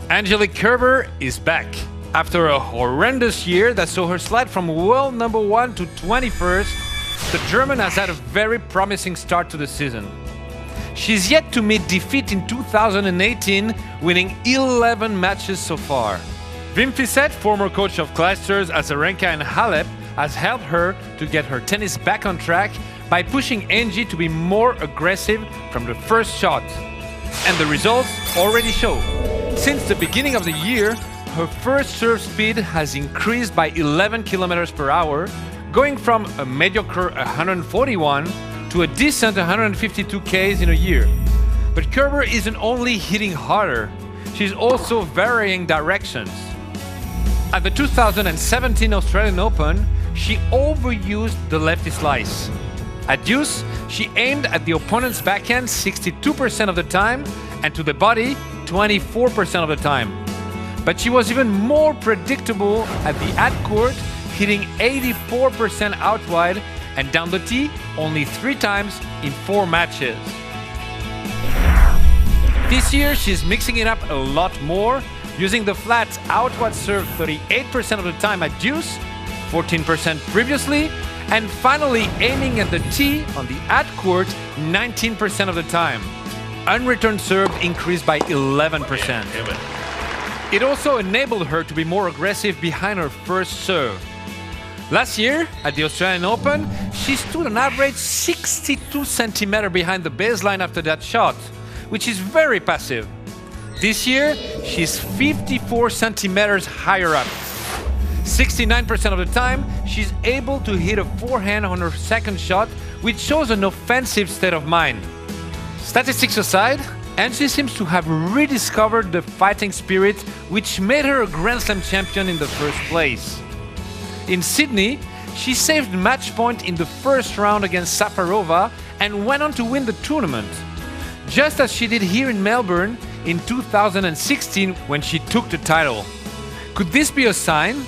Angelique Kerber is back. After a horrendous year that saw her slide from world number 1 to 21st, the German has had a very promising start to the season. She's yet to meet defeat in 2018, winning 11 matches so far. Wim Fissette, former coach of Clijsters, Azarenka and Halep, has helped her to get her tennis back on track by pushing Angie to be more aggressive from the first shot. And the results already show. Since the beginning of the year, her first serve speed has increased by 11 km per hour, going from a mediocre 141 to a decent 152 km in a year. But Kerber isn't only hitting harder, she's also varying directions. At the 2017 Australian Open, she overused the lefty slice. At deuce, she aimed at the opponent's backhand 62% of the time and to the body 24% of the time. But she was even more predictable at the ad-court, hitting 84% out wide and down the tee only 3 times in 4 matches. This year, she's mixing it up a lot more, using the flats outward serve 38% of the time at deuce, 14% previously, and finally aiming at the tee on the ad-court 19% of the time. Unreturned serve increased by 11%. It also enabled her to be more aggressive behind her first serve. Last year, at the Australian Open, she stood on average 62 centimeters behind the baseline after that shot, which is very passive. This year, she's 54 centimeters higher up. 69% of the time, she's able to hit a forehand on her second shot, which shows an offensive state of mind. Statistics aside, Angie seems to have rediscovered the fighting spirit which made her a Grand Slam champion in the first place. In Sydney, she saved match point in the first round against Safarova and went on to win the tournament, just as she did here in Melbourne in 2016 when she took the title. Could this be a sign